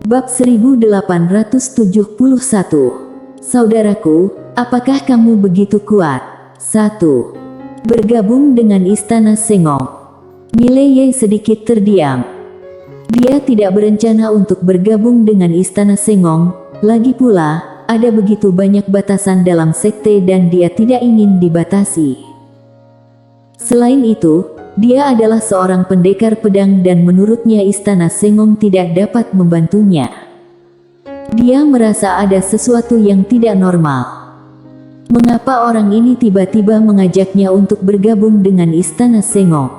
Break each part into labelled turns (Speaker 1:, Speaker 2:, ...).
Speaker 1: Bab 1871. Saudaraku, apakah kamu begitu kuat? 1. Bergabung dengan Istana Sengong. Mileye sedikit terdiam. Dia tidak berencana untuk bergabung dengan Istana Sengong, lagi pula, ada begitu banyak batasan dalam sekte dan dia tidak ingin dibatasi. Selain itu, dia adalah seorang pendekar pedang dan menurutnya Istana Sengong tidak dapat membantunya. Dia merasa ada sesuatu yang tidak normal. Mengapa orang ini tiba-tiba mengajaknya untuk bergabung dengan Istana Sengong?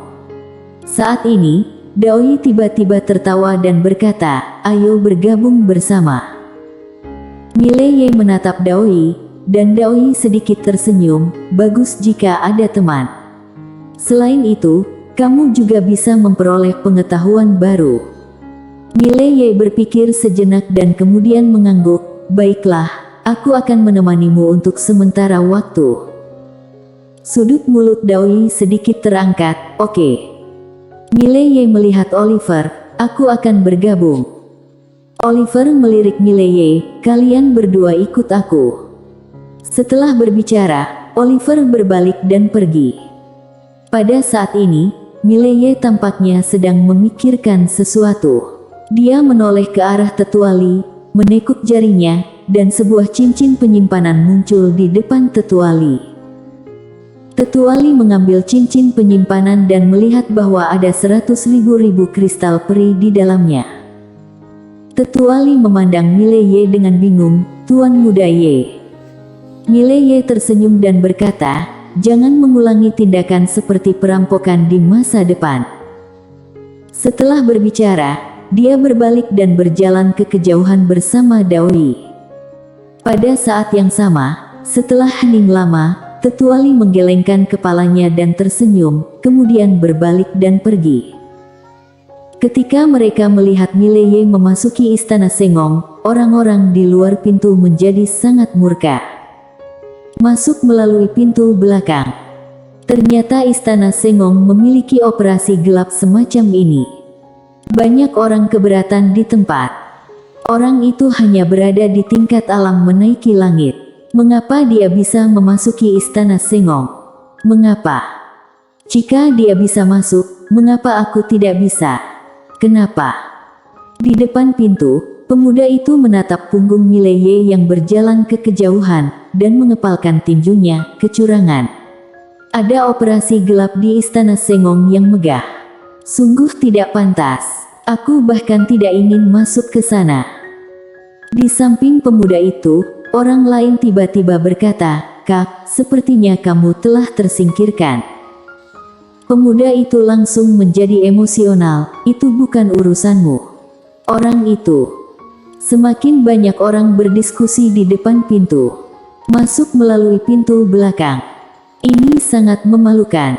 Speaker 1: Saat ini, Daoi tiba-tiba tertawa dan berkata, "Ayo bergabung bersama." Mileye menatap Daoi, dan Daoi sedikit tersenyum, "Bagus jika ada teman. Selain itu, kamu juga bisa memperoleh pengetahuan baru." Mileye berpikir sejenak dan kemudian mengangguk, "Baiklah, aku akan menemanimu untuk sementara waktu." Sudut mulut Daoi sedikit terangkat, "Oke." Mileye melihat Oliver, "Aku akan bergabung." Oliver melirik Mileye, "Kalian berdua ikut aku." Setelah berbicara, Oliver berbalik dan pergi. Pada saat ini, Mileye tampaknya sedang memikirkan sesuatu. Dia menoleh ke arah Tetuali, menekuk jarinya, dan sebuah cincin penyimpanan muncul di depan Tetuali. Tetuali mengambil cincin penyimpanan dan melihat bahwa ada 100.000 kristal peri di dalamnya. Tetuali memandang Mileye dengan bingung, "Tuan Muda Ye." Mileye tersenyum dan berkata, "Jangan mengulangi tindakan seperti perampokan di masa depan." Setelah berbicara, dia berbalik dan berjalan ke kejauhan bersama Daoi. Pada saat yang sama, setelah hening lama, Tetuali menggelengkan kepalanya dan tersenyum, kemudian berbalik dan pergi. Ketika mereka melihat Mileye memasuki Istana Sengong, orang-orang di luar pintu menjadi sangat murka. Masuk melalui pintu belakang. Ternyata Istana Sengong memiliki operasi gelap semacam ini. Banyak orang keberatan di tempat. Orang itu hanya berada di tingkat alam menaiki langit. Mengapa dia bisa memasuki Istana Sengong? Mengapa? Jika dia bisa masuk, mengapa aku tidak bisa? Kenapa? Di depan pintu, pemuda itu menatap punggung Mileye yang berjalan ke kejauhan, dan mengepalkan tinjunya, "Kecurangan. Ada operasi gelap di Istana Sengong yang megah. Sungguh tidak pantas. Aku bahkan tidak ingin masuk ke sana." Di samping pemuda itu, orang lain tiba-tiba berkata, "Kak, sepertinya kamu telah tersingkirkan." Pemuda itu langsung menjadi emosional, "Itu bukan urusanmu." Orang itu. Semakin banyak orang berdiskusi di depan pintu. Masuk melalui pintu belakang. Ini sangat memalukan.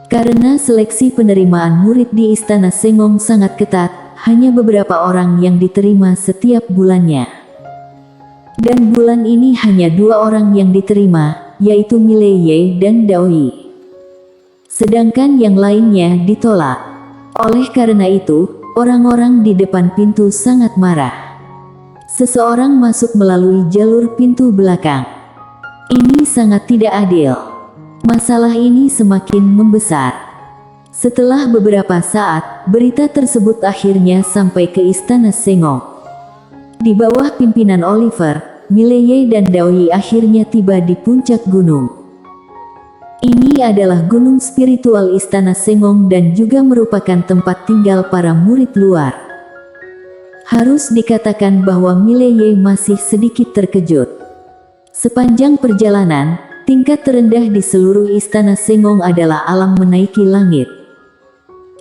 Speaker 1: Karena seleksi penerimaan murid di Istana Sengong sangat ketat, hanya beberapa orang yang diterima setiap bulannya. Dan bulan ini hanya 2 orang yang diterima, yaitu Mileye dan Daoi. Sedangkan yang lainnya ditolak. Oleh karena itu, orang-orang di depan pintu sangat marah. Seseorang masuk melalui jalur pintu belakang. Ini sangat tidak adil. Masalah ini semakin membesar. Setelah beberapa saat, berita tersebut akhirnya sampai ke Istana Sengong. Di bawah pimpinan Oliver, Mileye dan Daoi akhirnya tiba di puncak gunung. Ini adalah gunung spiritual Istana Sengong dan juga merupakan tempat tinggal para murid luar. Harus dikatakan bahwa Mileye masih sedikit terkejut. Sepanjang perjalanan, tingkat terendah di seluruh Istana Sengong adalah alam menaiki langit.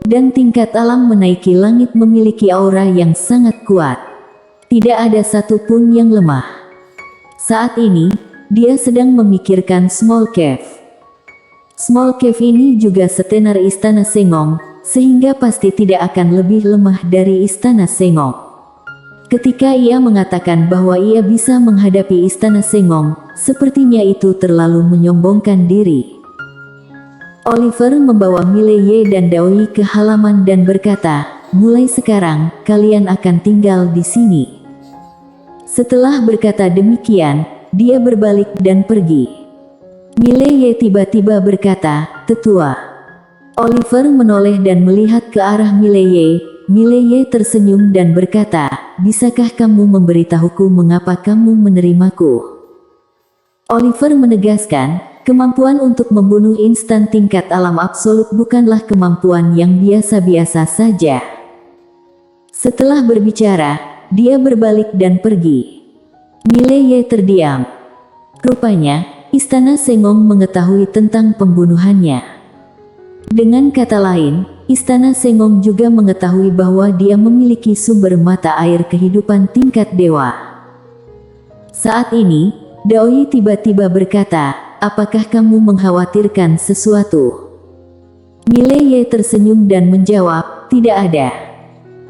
Speaker 1: Dan tingkat alam menaiki langit memiliki aura yang sangat kuat. Tidak ada satupun yang lemah. Saat ini, dia sedang memikirkan Small Cave. Small Cave ini juga setenar Istana Sengong, sehingga pasti tidak akan lebih lemah dari Istana Sengong. Ketika ia mengatakan bahwa ia bisa menghadapi Istana Sengong, sepertinya itu terlalu menyombongkan diri. Oliver membawa Mileye dan Daoi ke halaman dan berkata, mulai sekarang, kalian akan tinggal di sini. Setelah berkata demikian, dia berbalik dan pergi. Mileye tiba-tiba berkata, "Tetua." Oliver menoleh dan melihat ke arah Mileye. Mileye tersenyum dan berkata, "Bisakah kamu memberitahuku mengapa kamu menerimaku?" Oliver menegaskan, kemampuan untuk membunuh instan tingkat alam absolut bukanlah kemampuan yang biasa-biasa saja. Setelah berbicara, dia berbalik dan pergi. Mileye terdiam. Rupanya, Istana Sengong mengetahui tentang pembunuhannya. Dengan kata lain, Istana Sengong juga mengetahui bahwa dia memiliki sumber mata air kehidupan tingkat dewa. Saat ini, Daoyi tiba-tiba berkata, "Apakah kamu mengkhawatirkan sesuatu?" Mileye tersenyum dan menjawab, "Tidak ada."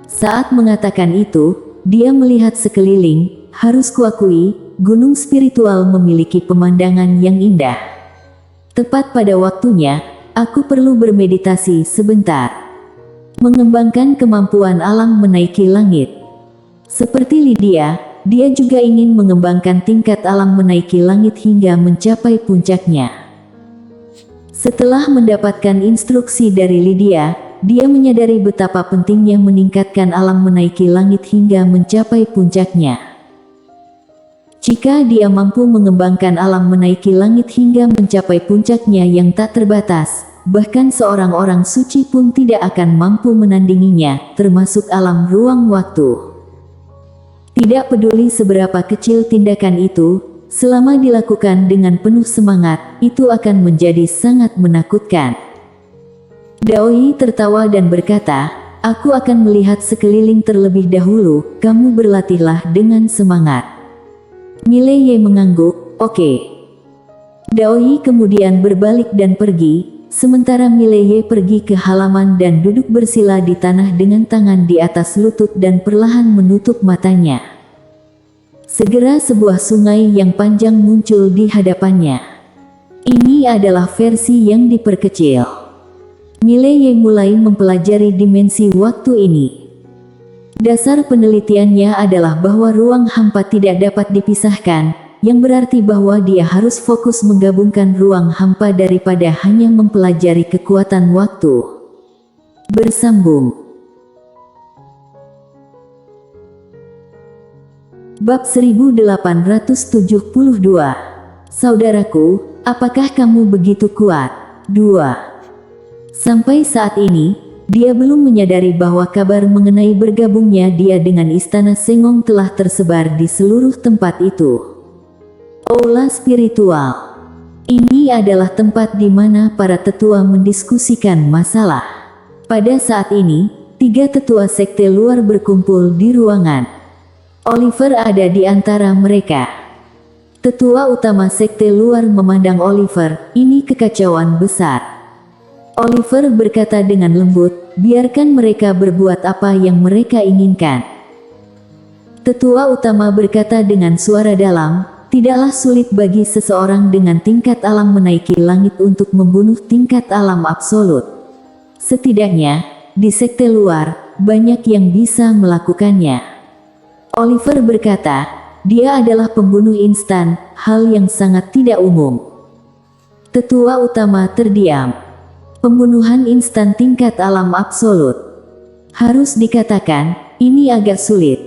Speaker 1: Saat mengatakan itu, dia melihat sekeliling. Harus kuakui, gunung spiritual memiliki pemandangan yang indah. Tepat pada waktunya, aku perlu bermeditasi sebentar. Mengembangkan kemampuan alam menaiki langit. Seperti Lydia, dia juga ingin mengembangkan tingkat alam menaiki langit hingga mencapai puncaknya. Setelah mendapatkan instruksi dari Lydia, dia menyadari betapa pentingnya meningkatkan alam menaiki langit hingga mencapai puncaknya. Jika dia mampu mengembangkan alam menaiki langit hingga mencapai puncaknya yang tak terbatas, bahkan seorang orang suci pun tidak akan mampu menandinginya, termasuk alam ruang waktu. Tidak peduli seberapa kecil tindakan itu, selama dilakukan dengan penuh semangat, itu akan menjadi sangat menakutkan. Daoyi tertawa dan berkata, "Aku akan melihat sekeliling terlebih dahulu, kamu berlatihlah dengan semangat." Mileye mengangguk, "Oke." Daoyi kemudian berbalik dan pergi, sementara Mileye pergi ke halaman dan duduk bersila di tanah dengan tangan di atas lutut dan perlahan menutup matanya. Segera sebuah sungai yang panjang muncul di hadapannya. Ini adalah versi yang diperkecil. Mileye mulai mempelajari dimensi waktu ini. Dasar penelitiannya adalah bahwa ruang hampa tidak dapat dipisahkan, yang berarti bahwa dia harus fokus menggabungkan ruang hampa daripada hanya mempelajari kekuatan waktu. Bersambung. Bab 1872. Saudaraku, apakah kamu begitu kuat? 2. Sampai saat ini, dia belum menyadari bahwa kabar mengenai bergabungnya dia dengan Istana Sengong telah tersebar di seluruh tempat itu. Aula spiritual. Ini adalah tempat di mana para tetua mendiskusikan masalah. Pada saat ini, 3 tetua sekte luar berkumpul di ruangan. Oliver ada di antara mereka. Tetua utama sekte luar memandang Oliver, "Ini kekacauan besar." Oliver berkata dengan lembut, "Biarkan mereka berbuat apa yang mereka inginkan." Tetua utama berkata dengan suara dalam, "Tidaklah sulit bagi seseorang dengan tingkat alam menaiki langit untuk membunuh tingkat alam absolut. Setidaknya, di sekte luar, banyak yang bisa melakukannya." Oliver berkata, "Dia adalah pembunuh instan, hal yang sangat tidak umum." Tetua utama terdiam. Pembunuhan instan tingkat alam absolut. Harus dikatakan, ini agak sulit.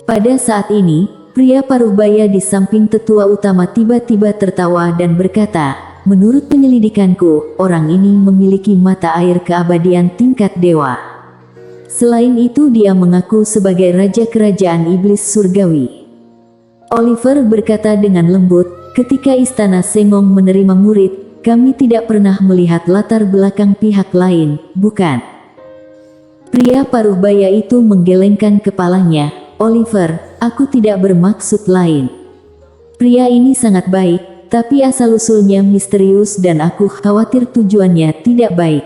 Speaker 1: Pada saat ini, pria paruh-baya di samping tetua utama tiba-tiba tertawa dan berkata, "Menurut penyelidikanku, orang ini memiliki mata air keabadian tingkat dewa. Selain itu dia mengaku sebagai raja kerajaan iblis surgawi." Oliver berkata dengan lembut, "Ketika Istana Sengong menerima murid, kami tidak pernah melihat latar belakang pihak lain, bukan?" Pria paruh-baya itu menggelengkan kepalanya. "Oliver, aku tidak bermaksud lain. Pria ini sangat baik, tapi asal-usulnya misterius dan aku khawatir tujuannya tidak baik."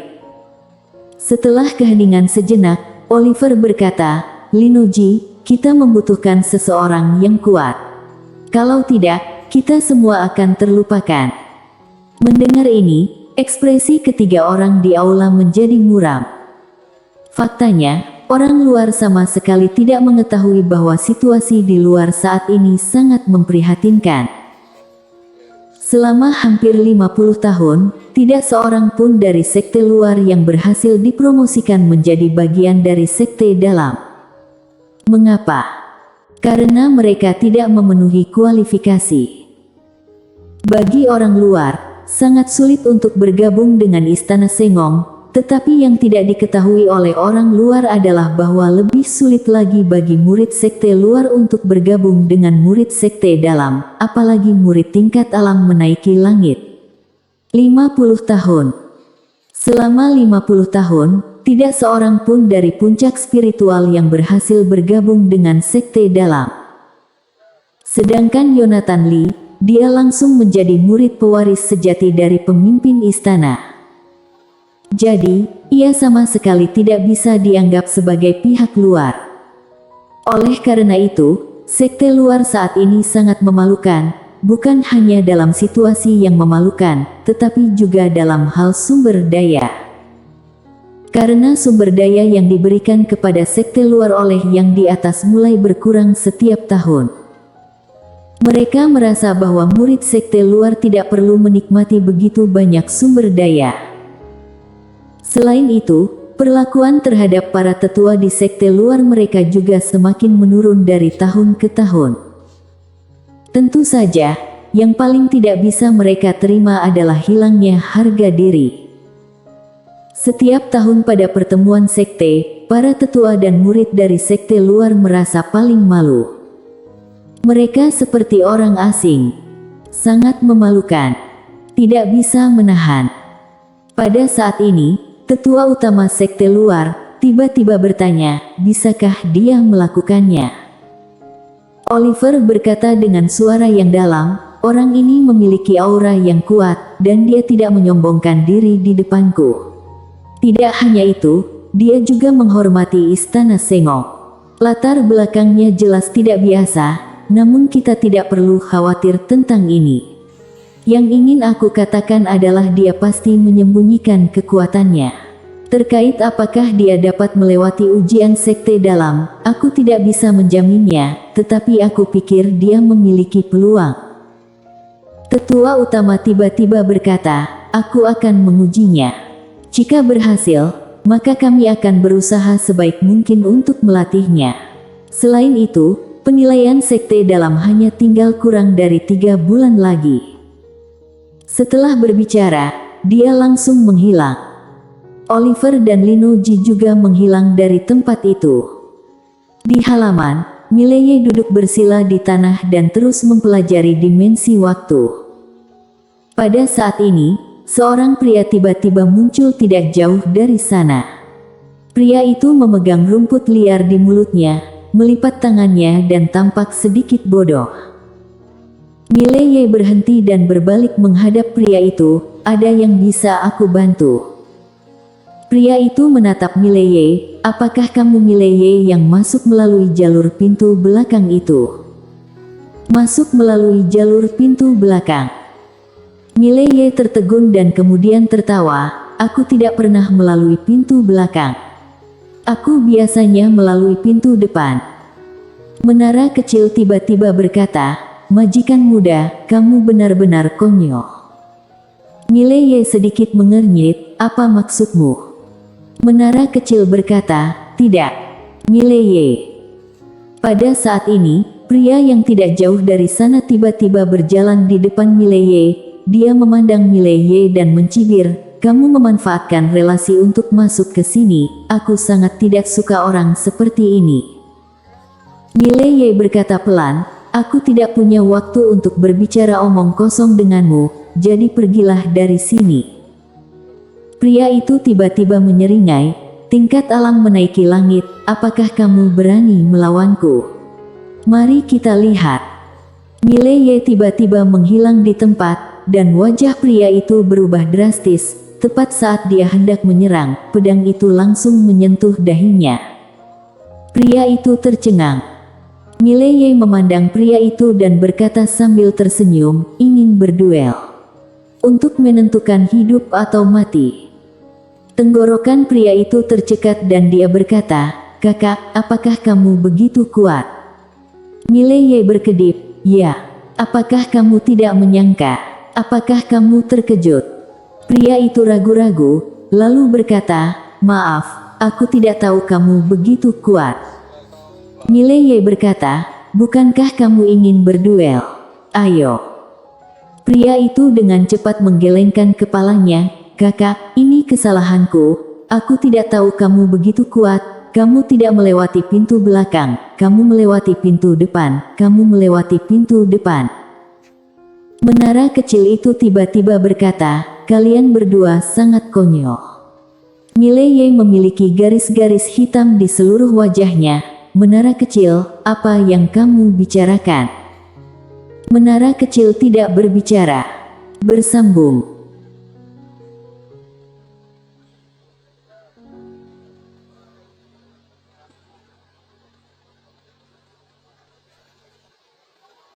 Speaker 1: Setelah keheningan sejenak, Oliver berkata, "Linoji, kita membutuhkan seseorang yang kuat. Kalau tidak, kita semua akan terlupakan." Mendengar ini, ekspresi ketiga orang di aula menjadi muram. Faktanya, orang luar sama sekali tidak mengetahui bahwa situasi di luar saat ini sangat memprihatinkan. Selama hampir 50 tahun, tidak seorang pun dari sekte luar yang berhasil dipromosikan menjadi bagian dari sekte dalam. Mengapa? Karena mereka tidak memenuhi kualifikasi. Bagi orang luar, sangat sulit untuk bergabung dengan Istana Sengong, tetapi yang tidak diketahui oleh orang luar adalah bahwa lebih sulit lagi bagi murid sekte luar untuk bergabung dengan murid sekte dalam, apalagi murid tingkat alam menaiki langit. 50 tahun. Selama 50 tahun, tidak seorang pun dari puncak spiritual yang berhasil bergabung dengan sekte dalam. Sedangkan Yonatan Lee, dia langsung menjadi murid pewaris sejati dari pemimpin istana. Jadi, ia sama sekali tidak bisa dianggap sebagai pihak luar. Oleh karena itu, sekte luar saat ini sangat memalukan, bukan hanya dalam situasi yang memalukan, tetapi juga dalam hal sumber daya. Karena sumber daya yang diberikan kepada sekte luar oleh yang di atas mulai berkurang setiap tahun. Mereka merasa bahwa murid sekte luar tidak perlu menikmati begitu banyak sumber daya. Selain itu, perlakuan terhadap para tetua di sekte luar mereka juga semakin menurun dari tahun ke tahun. Tentu saja, yang paling tidak bisa mereka terima adalah hilangnya harga diri. Setiap tahun pada pertemuan sekte, para tetua dan murid dari sekte luar merasa paling malu. Mereka seperti orang asing. Sangat memalukan. Tidak bisa menahan. Pada saat ini, Tetua utama sekte luar tiba-tiba bertanya, bisakah dia melakukannya? Oliver berkata dengan suara yang dalam, orang ini memiliki aura yang kuat, dan dia tidak menyombongkan diri di depanku. Tidak hanya itu, dia juga menghormati Istana Sengong. Latar belakangnya jelas tidak biasa, namun kita tidak perlu khawatir tentang ini. Yang ingin aku katakan adalah dia pasti menyembunyikan kekuatannya. Terkait apakah dia dapat melewati ujian sekte dalam, aku tidak bisa menjaminnya, tetapi aku pikir dia memiliki peluang. Tetua utama tiba-tiba berkata, aku akan mengujinya. Jika berhasil, maka kami akan berusaha sebaik mungkin untuk melatihnya. Selain itu, penilaian sekte dalam hanya tinggal kurang dari 3 bulan lagi. Setelah berbicara, dia langsung menghilang. Oliver dan Lino Ji juga menghilang dari tempat itu. Di halaman, Mileye duduk bersila di tanah dan terus mempelajari dimensi waktu. Pada saat ini, seorang pria tiba-tiba muncul tidak jauh dari sana. Pria itu memegang rumput liar di mulutnya, melipat tangannya dan tampak sedikit bodoh. Mileye berhenti dan berbalik menghadap pria itu, ada yang bisa aku bantu? Pria itu menatap Mileye, apakah kamu Mileye yang masuk melalui jalur pintu belakang itu? Masuk melalui jalur pintu belakang. Mileye tertegun dan kemudian tertawa, aku tidak pernah melalui pintu belakang. Aku biasanya melalui pintu depan. Menara kecil tiba-tiba berkata, majikan muda, kamu benar-benar konyol. Mileye sedikit mengernyit, apa maksudmu? Menara kecil berkata, tidak. Mileye. Pada saat ini, pria yang tidak jauh dari sana tiba-tiba berjalan di depan Mileye. Dia memandang Mileye dan mencibir, kamu memanfaatkan relasi untuk masuk ke sini, aku sangat tidak suka orang seperti ini. Mileye berkata pelan, aku tidak punya waktu untuk berbicara omong kosong denganmu, jadi pergilah dari sini. Pria itu tiba-tiba menyeringai, tingkat alam menaiki langit, apakah kamu berani melawanku? Mari kita lihat. Mileye tiba-tiba menghilang di tempat, dan wajah pria itu berubah drastis, tepat saat dia hendak menyerang, pedang itu langsung menyentuh dahinya. Pria itu tercengang. Mileye memandang pria itu dan berkata sambil tersenyum, ingin berduel. Untuk menentukan hidup atau mati. Tenggorokan pria itu tercekat dan dia berkata, kakak, apakah kamu begitu kuat? Mileye berkedip, ya. Apakah kamu tidak menyangka? Apakah kamu terkejut? Pria itu ragu-ragu, lalu berkata, maaf, aku tidak tahu kamu begitu kuat. Mileye berkata, bukankah kamu ingin berduel? Ayo. Pria itu dengan cepat menggelengkan kepalanya, kakak, ini kesalahanku, aku tidak tahu kamu begitu kuat, kamu tidak melewati pintu belakang, kamu melewati pintu depan, kamu melewati pintu depan. Menara kecil itu tiba-tiba berkata, kalian berdua sangat konyol. Mileye memiliki garis-garis hitam di seluruh wajahnya. Menara kecil, apa yang kamu bicarakan? Menara kecil tidak berbicara. Bersambung.